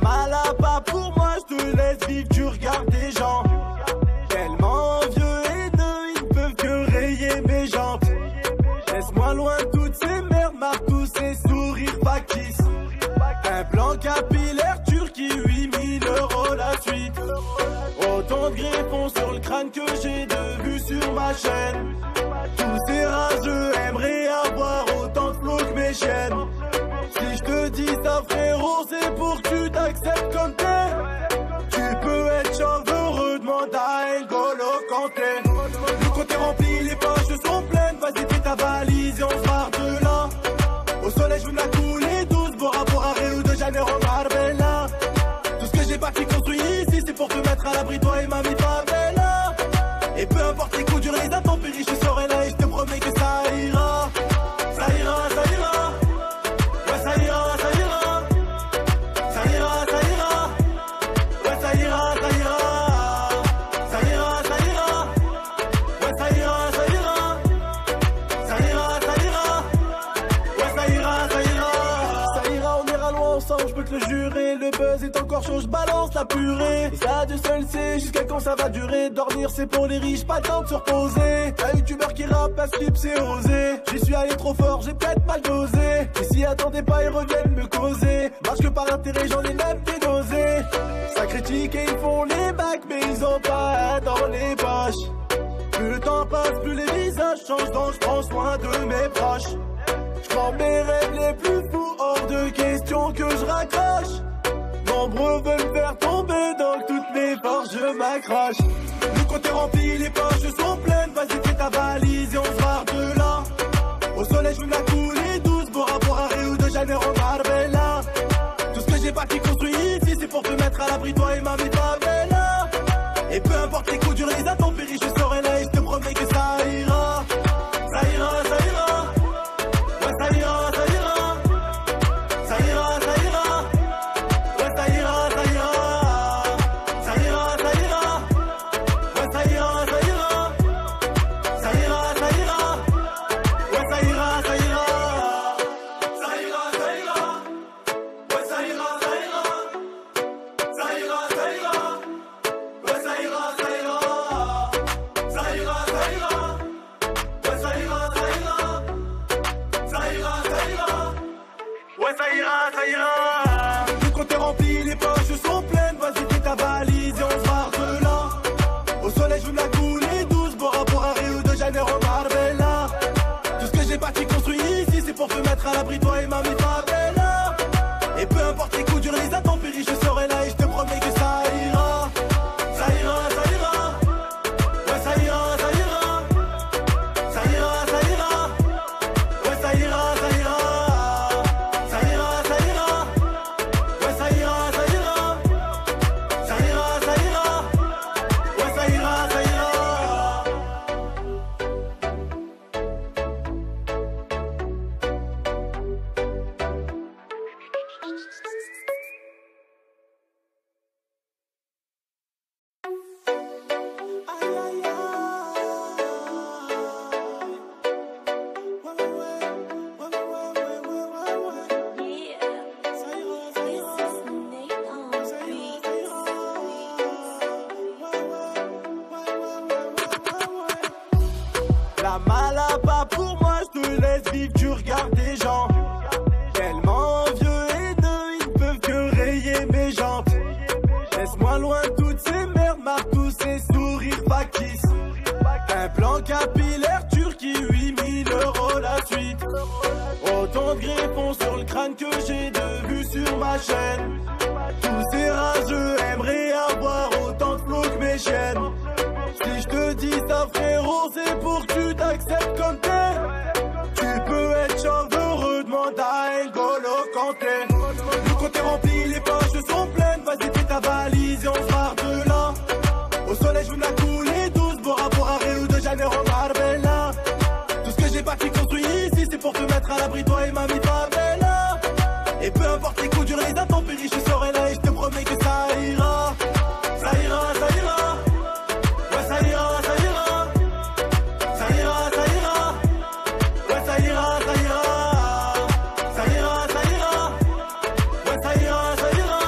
La mala pas pour moi, je te laisse vivre, tu regardes des gens tellement vieux et haineux, ils ne peuvent que rayer mes jantes. Laisse-moi loin de toutes ces merdes, marre tous ces sourires factices. Un plan capillaire Turquie, 8000 € la suite. Autant de griffons sur le crâne que j'ai de vues sur ma chaîne. Tous ces rageux aimeraient avoir autant de flow que mes chaînes. Si je te dis ça frérot, c'est pour que tu t'acceptes comme t'es. Tu peux être chauve heureux, demande à N'Golo Kanté. Le compte est rempli, les poches sont pleines. Vas-y fais ta valise et on se barre de là. Au soleil je veux me la couler douce, Bora Bora, Rio de Janeiro, Marbella. Tout ce que j'ai pas qui construit ici, c'est pour te mettre à l'abri, toi et mamie favela. Et peu importe les coups durs, les intempéries, je serai là et je te promets que ça ira. Ça ira, ça ira. Ouais ça ira, ça ira. Ça ira, ça ira. Ouais ça ira, ça ira. Ça ira, ça ira. Ouais ça ira, ça ira. Ça ira, ça ira. Ouais ça ira, ça ira. Ça ira, on ira loin ensemble, je peux te le jurer. Le buzz est encore chaud, je balance la purée. Et ça Dieu seul sait jusqu'à quand ça va durer. Dormir c'est pour les riches, pas le temps de se reposer. Un youtubeur qui rappe, à skip c'est osé. J'y suis allé trop fort, j'ai peut-être mal dosé. Et s'y attendez pas, ils reviennent me causer. Marche que par intérêt, j'en ai même dédosé. Ça critique et ils font les bacs, mais ils ont pas dans les poches. Plus le temps passe, plus les visages changent, donc je prends soin de mes proches. Je prends mes rêves les plus fous, hors de question que je raccroche. Nombreux veulent me faire tomber, donc toutes mes forces je m'accroche. Le compte est rempli, les poches sont pleines. Vas-y fais ta valise et on se barre de là. Au soleil je veux me la couler douce, Bora Bora, Rio de Janeiro, Marbella. Tout ce que j'ai pas qui construit ici, c'est pour te mettre à l'abri, toi et mamie favela. Et peu importe les coups durs, les intempéries, je serai là et je te promets que ça ira. Ça ira, ça ira. Ouais ça ira, ça ira. Ça ira, ça ira. Ouais ça ira, ça ira. Ça ira, ça ira. Ouais ça ira, ça ira. Ça ira, ça ira. Ouais ça ira, ça ira. Ça ira, ça ira. Ouais ça ira, ça ira. Ça ira, ça ira. Ouais ça ira, ça ira. Ça ira, ça ira. Ouais ça ira, ça ira. Ça ira, ça ira. Ouais ça ira, ça ira. Le compte est rempli, les poches sont pleines. Vas-y fais ta valise et on se barre de là. Au soleil je veux me la couler douce, Bora Bora, Rio de Janeiro, Marbella. Tout ce que j'ai pas qui construit ici, c'est pour te mettre à l'abri, toi et mamie favela. Et peu importe les coups durs, les intempéries, je serai là et je te promets que ça ira. Ça ira, ça ira. Ouais ça ira, ça ira. Ça ira, ça ira. Ouais ça ira, ça ira. Ça ira, ça ira. Ouais ça ira, ça ira. Ça ira, ça ira. Ouais ça ira, ça ira. Aïe aïe aïe. Ouais ouais ouais. Ouais ouais ouais ouais ouais ouais. Ça ira, ça ira. Ça ira, ça ira. Ouais ouais ouais. La mala pas pour moi, je te laisse vivre, tu regardes des gens tellement vieux et haineux, ils ne peuvent que rayer mes jantes. Laisse-moi loin de toutes ces merdes, marre tous ces sourires factices. Un plan capillaire Turquie, 8000 € la suite. Autant de griffons sur le crâne que j'ai de vues sur ma chaîne. Tous ces rageux aimeraient avoir autant de flow que mes chaînes. Si je te dis ça frérot, c'est pour que tu t'acceptes comme t'es. Tu peux être chauve heureux, demande à N'Golo Kanté. Le compte est rempli, les poches sont pleines. Vas-y fais ta valise et on se barre de là. Au soleil je veux me la couler douce, Bora Bora, Rio de Janeiro, Marbella. Tout ce que j'ai pas qui construit ici, c'est pour te mettre à l'abri, toi et mamie favela. Et peu importe les coups durs, les intempéries, je serai là et je te promets que ça ira. Ça ira, ça ira. Ouais ça ira, ça ira. Ça ira, ça ira. Ouais ça ira, ça ira. Ça ira, ça ira. Ouais ça ira, ça ira.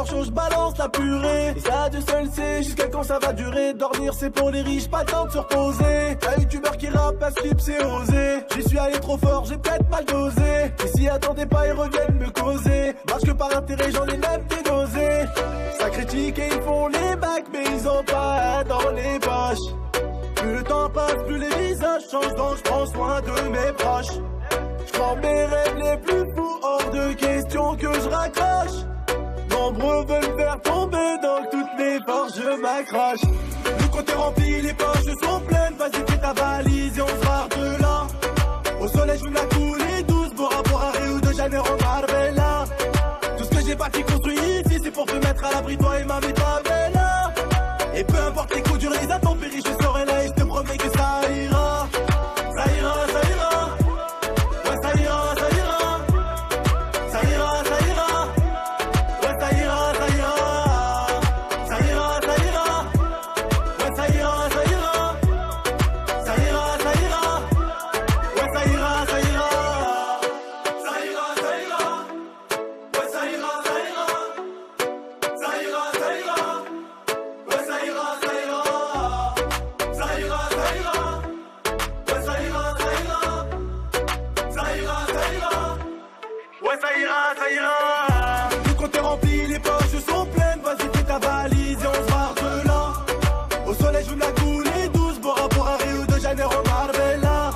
encore chaud, je balance la purée. Et ça, Dieu seul sait jusqu'à quand ça va durer. Dormir c'est pour les riches, pas le temps de se reposer. Un youtubeur qui rappe, un slip c'est osé. J'y suis allé trop fort, j'ai peut-être mal dosé. Et s'y attendez pas, ils reviennent me causer. Marche que par intérêt, j'en ai même des nausées. Ça critique et ils font les bacs, mais ils ont pas dans les poches. Plus le temps passe, plus les visages changent, donc je prends soin de mes proches. J'prends mes rêves les plus fous, hors de question que je raccroche. Nombreux veulent faire tomber, donc toutes mes forces je m'accroche. Le compte est rempli, les poches sont pleines, vas-y fais ta valise et on se barre de là. Au soleil je me la couler douce, Bora Bora Rio de Janeiro Marbella. Tout ce que j'ai bâti construit ici, c'est pour te mettre à l'abri toi et ma favela. Et peu importe les coups durs, les intempéries, je serai là et je te promets que ça ira. Ça ira, ça ira. Ouais ça ira, ça ira. Ça ira, ça ira. Ouais ça ira, ça ira. Ça ira, ça ira. Ouais ça ira, ça ira. Ça ira, ça ira. Ouais ça ira, ça ira. Ça ira, ça ira. Ouais ça ira, ça ira. Ça ira, ça ira. Ouais ça ira, ça ira. Ça ira, ça ira. Ouais ça ira, ça ira. Ça ira, ça ira. Ouais ça ira, ça ira. Le compte est rempli, les poches sont pleines, vas-y fais ta valise et on se barre de là. Au soleil je me la couler douce, Bora Bora Rio de Janeiro Marbella.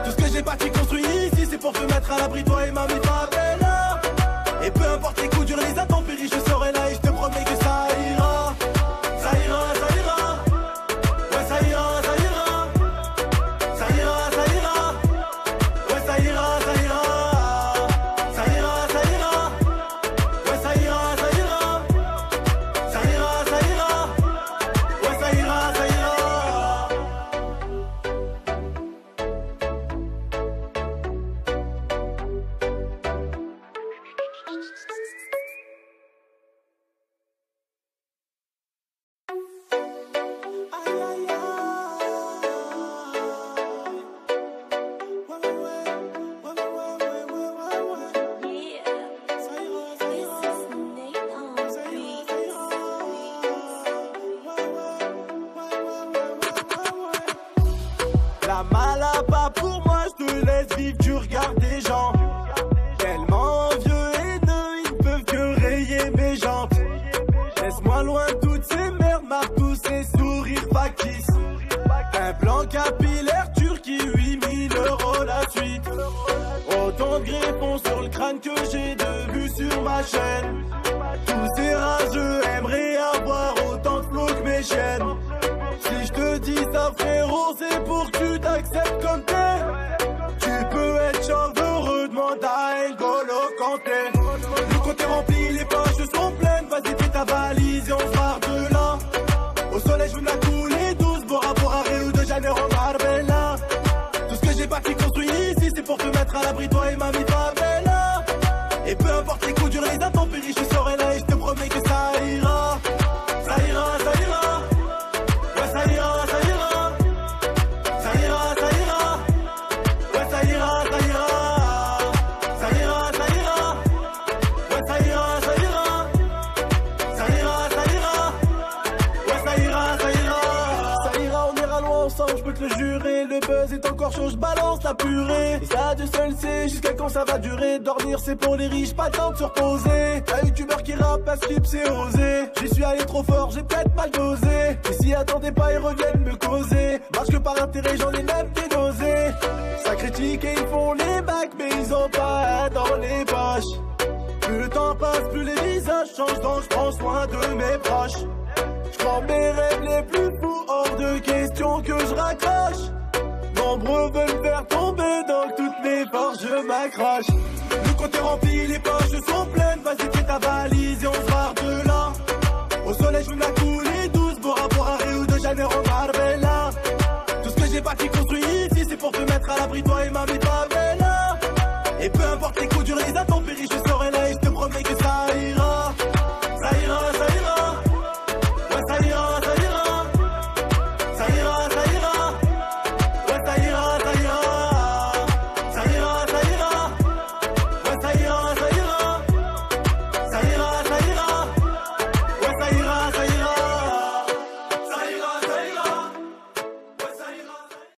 Tout ce que j'ai bâti construit ici, c'est pour te mettre à l'abri toi et ma favela. Et peu importe les coups durs, les intempéries, je serai là et je te promets que ça ira. Ça ira, ça ira. Ouais ça ira, ça ira. Ça ira, ça ira. Ouais ça ira, ça ira. Ça ira, ça ira. Ouais ça ira, ça ira. Ça ira, ça ira. Ouais ça ira, ça ira. Aïe aïe aïe. Ça ira, ça ira. Ça ira, ça ira. La mala pas pour moi, je te laisse vivre, tu regardes des gens tellement vieux et haineux, ils ne peuvent que rayer mes jantes. Laisse-moi loin de toutes ces merdes, marre tous ces sourires factices. Un blanc capillaire Turquie, 8000 € la suite. Autant de griffons sur le crâne que j'ai de vues sur ma chaîne. Tous ces rageux aimeraient avoir autant de flow que mes chaînes. Si je te dis ça frérot, c'est pour que tu t'acceptes comme t'es. Tu peux être heureux, demande à N'Golo Kanté. Le compte est rempli, les poches sont pleines, vas-y fais ta valise et on se barre de là. Au soleil je me la couler douce, Bora Bora Rio de Janeiro Marbella. Tout ce que j'ai bâti construit ici, c'est pour te mettre à l'abri toi et ma favela. Et peu importe les coups durs, les intempéries, je serai là et je te promets que ça ira. Ça ira, ça ira. Ouais ça ira, ça ira. Ça ira, ça ira. Ouais ça ira, ça ira. Ça ira, ça ira. Ouais ça ira, ça ira. Ça ira, ça ira. Ouais ça ira, ça ira. Ça ira, on ira loin ensemble, je peux te le jurer. Le buzz est encore chaud, je balance la purée. Et ça Dieu seul sait jusqu'à quand ça va durer. Dormir c'est pour les riches, pas le temps de se reposer. Un youtubeur qui rappe, un slip c'est osé. J'y suis allé trop fort, j'ai peut-être mal dosé. Et s'y attendez pas, ils reviennent me causer. Marche que par intérêt, j'en ai même des nausées. Ça critique et ils font les bacs, mais ils ont pas dans les poches. Plus le temps passe, plus les visages changent, donc je prends soin de mes proches. J'prends mes rêves les plus fous, hors de question que je raccroche. Nombreux veulent faire tomber, donc toutes mes forces je m'accroche. Le compte est rempli, les poches sont pleines, vas-y fais ta valise et on se barre de là. Au soleil je me la couler douce, Bora Bora Rio de Janeiro Marbella. Tout ce que j'ai bâti construit ici, c'est pour te mettre à l'abri toi et ma favela. Et peu importe les coups durs, les intempéries, je